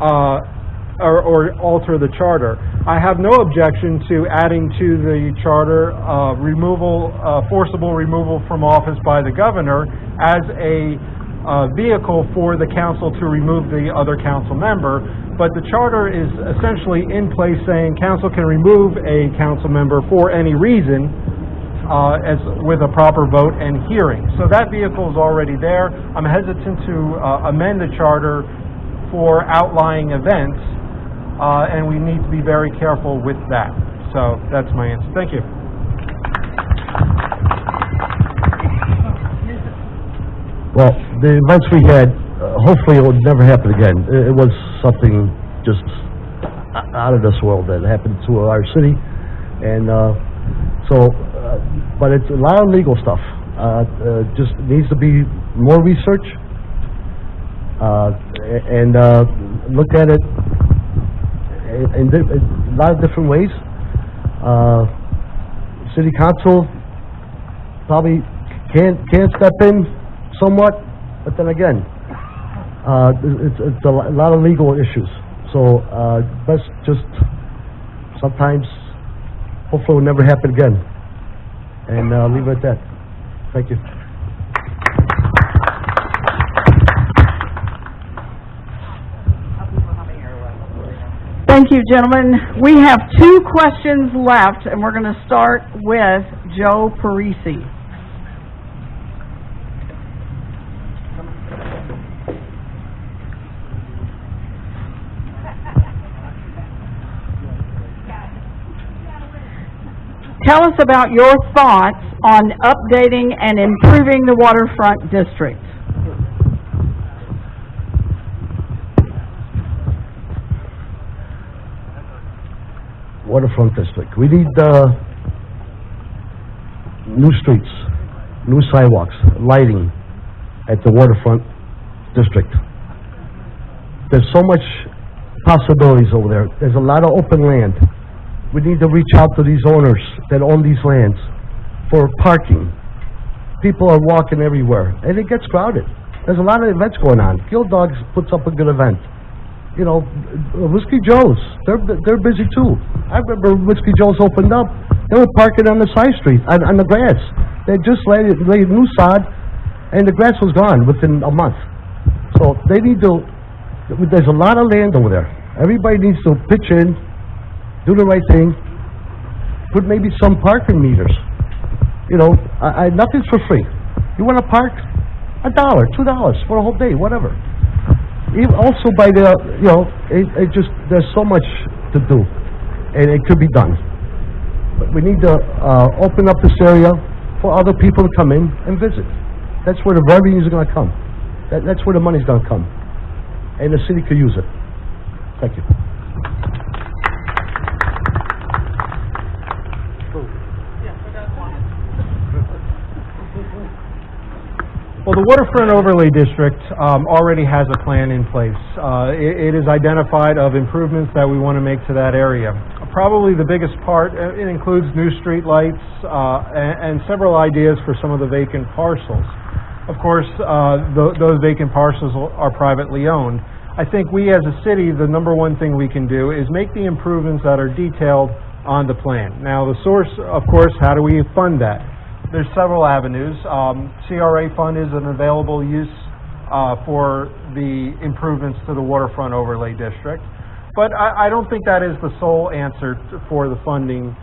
or alter the charter. I have no objection to adding to the charter forcible removal from office by the governor as a vehicle for the council to remove the other council member, but the charter is essentially in place saying council can remove a council member for any reason with a proper vote and hearing. So that vehicle is already there. I'm hesitant to amend the charter for outlying events, and we need to be very careful with that. So that's my answer. Thank you. Well, the events we had, hopefully it would never happen again. It was something just out of this world that happened to our city, and but it's a lot of legal stuff. Just needs to be more research, and look at it in a lot of different ways. City council probably can step in somewhat, but then again, it's a lot of legal issues. So let's just sometimes, hopefully, it will never happen again, and leave it at that. Thank you. Thank you, gentlemen. We have 2 questions left, and we're going to start with Joe Parisi. Tell us about your thoughts on updating and improving the Waterfront district. Waterfront district. We need new streets, new sidewalks, lighting at the Waterfront district. There's so much possibilities over there. There's a lot of open land. We need to reach out to these owners that own these lands for parking. People are walking everywhere, and it gets crowded. There's a lot of events going on. Gill Dogs puts up a good event. You know, Whiskey Joe's, they're busy too. I remember Whiskey Joe's opened up. They were parking on the side street, on the grass. They just laid new sod, and the grass was gone within a month. So they need to, there's a lot of land over there. Everybody needs to pitch in, do the right thing, put maybe some parking meters. You know, nothing's for free. You want to park? $1, $2 for a whole day, whatever. Even also by the, you know, it just, there's so much to do, and it could be done. But we need to open up this area for other people to come in and visit. That's where the revenues are going to come. That's where the money's going to come. And the city could use it. Thank you. Well, the Waterfront Overlay District already has a plan in place. It is identified of improvements that we want to make to that area. Probably the biggest part, it includes new street lights and several ideas for some of the vacant parcels. Of course, those vacant parcels are privately owned. I think we as a city, the number one thing we can do is make the improvements that are detailed on the plan. Now, the source, of course, how do we fund that? There's several avenues. CRA fund is an available use for the improvements to the Waterfront Overlay District. But I don't think that is the sole answer for the funding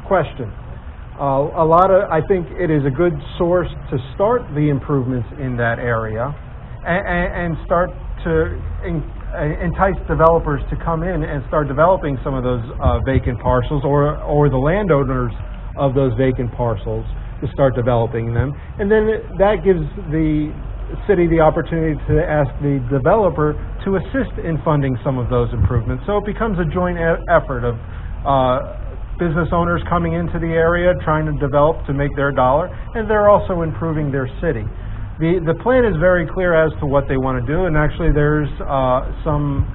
question. I think it is a good source to start the improvements in that area. and start to entice developers to come in and start developing some of those vacant parcels, or the landowners of those vacant parcels to start developing them. And then that gives the city the opportunity to ask the developer to assist in funding some of those improvements. So it becomes a joint effort of business owners coming into the area, trying to develop to make their dollar, and they're also improving their city. The plan is very clear as to what they want to do, and actually there's some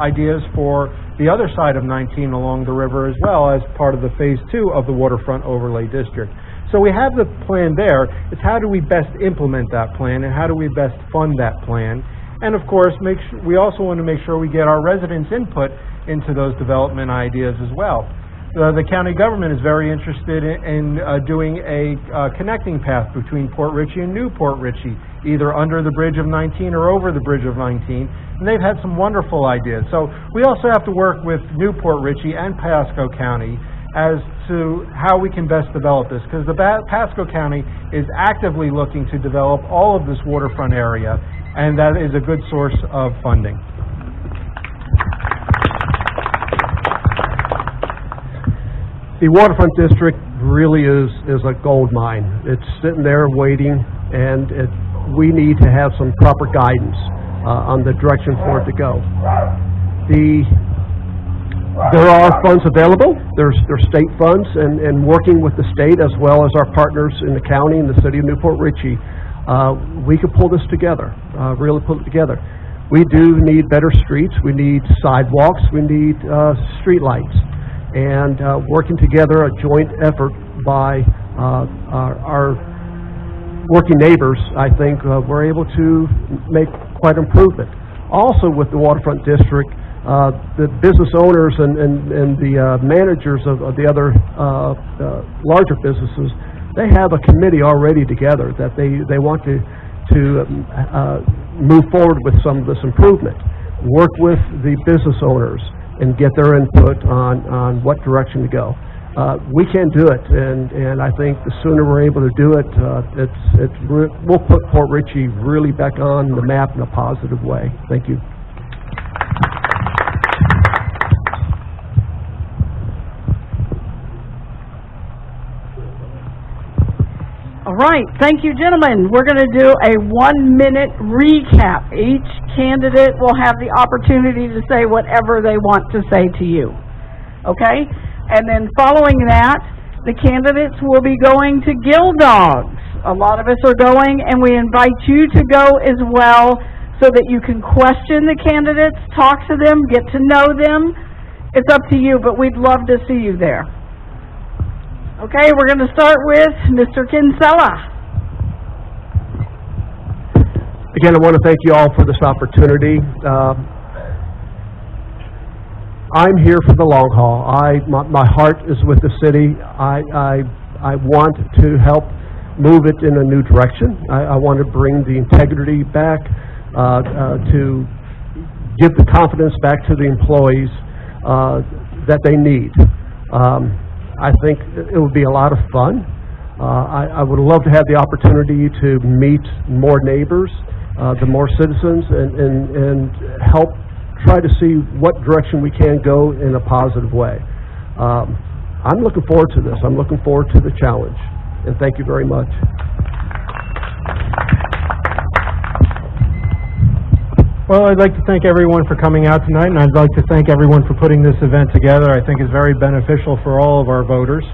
ideas for the other side of 19 along the river as well as part of the Phase 2 of the Waterfront Overlay District. So we have the plan there. It's how do we best implement that plan, and how do we best fund that plan? And of course, we also want to make sure we get our residents' input into those development ideas as well. The county government is very interested in doing a connecting path between Port Richey and New Port Richey, either under the Bridge of 19 or over the Bridge of 19, and they've had some wonderful ideas. So we also have to work with New Port Richey and Pasco County as to how we can best develop this, because the Pasco County is actively looking to develop all of this waterfront area, and that is a good source of funding. The Waterfront District really is a gold mine. It's sitting there waiting, and we need to have some proper guidance on the direction for it to go. There are funds available. There's state funds, and working with the state as well as our partners in the county and the city of Newport Richey, we can pull this together, really pull it together. We do need better streets. We need sidewalks. We need street lights. And working together, a joint effort by our working neighbors, I think we're able to make quite improvement. Also with the Waterfront District, the business owners and the managers of the other larger businesses, they have a committee already together that they want to move forward with some of this improvement. Work with the business owners and get their input on what direction to go. We can do it, and I think the sooner we're able to do it, we'll put Port Richey really back on the map in a positive way. Thank you. All right, thank you, gentlemen. We're going to do a 1-minute recap. Each candidate will have the opportunity to say whatever they want to say to you, okay? And then following that, the candidates will be going to Gill Dogs. A lot of us are going, and we invite you to go as well so that you can question the candidates, talk to them, get to know them. It's up to you, but we'd love to see you there. Okay, we're going to start with Mr. Kinsella. Again, I want to thank you all for this opportunity. I'm here for the long haul. My heart is with the city. I want to help move it in a new direction. I want to bring the integrity back, to give the confidence back to the employees that they need. I think it would be a lot of fun. I would love to have the opportunity to meet more neighbors, the more citizens, and help try to see what direction we can go in a positive way. I'm looking forward to this. I'm looking forward to the challenge. And thank you very much. Well, I'd like to thank everyone for coming out tonight, and I'd like to thank everyone for putting this event together. I think it's very beneficial for all of our voters.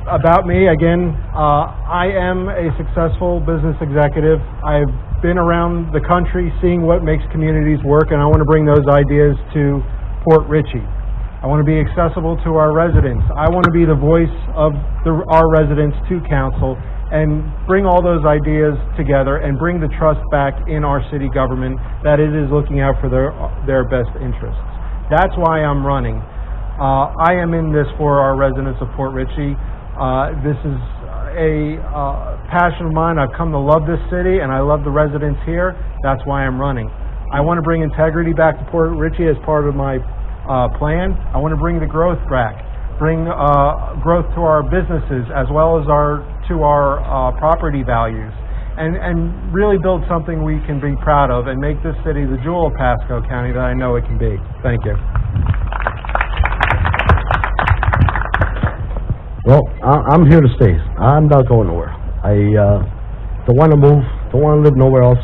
About me, again, I am a successful business executive. I've been around the country seeing what makes communities work, and I want to bring those ideas to Port Richey. I want to be accessible to our residents. I want to be the voice of our residents to council and bring all those ideas together and bring the trust back in our city government that it is looking out for their best interests. That's why I'm running. I am in this for our residents of Port Richey. This is a passion of mine. I've come to love this city, and I love the residents here. That's why I'm running. I want to bring integrity back to Port Richey as part of my plan. I want to bring the growth back, bring growth to our businesses as well as to our property values. and really build something we can be proud of and make this city the jewel of Pasco County that I know it can be. Thank you. Well, I'm here to stay. I'm not going nowhere. I don't want to move. Don't want to live nowhere else.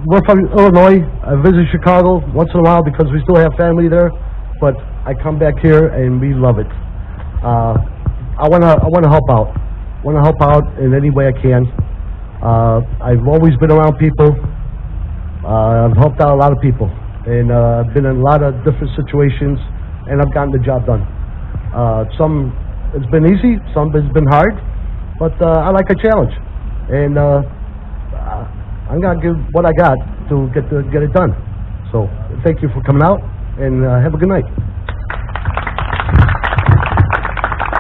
We're from Illinois. I visit Chicago once in a while because we still have family there. But I come back here and we love it. I wanna help out. Want to help out in any way I can. I've always been around people. I've helped out a lot of people, and I've been in a lot of different situations, and I've gotten the job done. Some it's been easy, some has been hard, but I like a challenge, and I'm gonna give what I got to get it done. So thank you for coming out, and have a good night.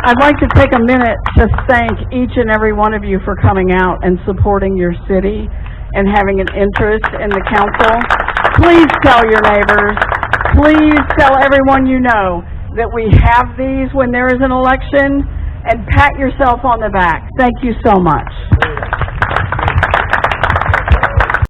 I'd like to take a minute to thank each and every one of you for coming out and supporting your city and having an interest in the council. Please tell your neighbors, please tell everyone you know that we have these when there is an election, and pat yourself on the back. Thank you so much.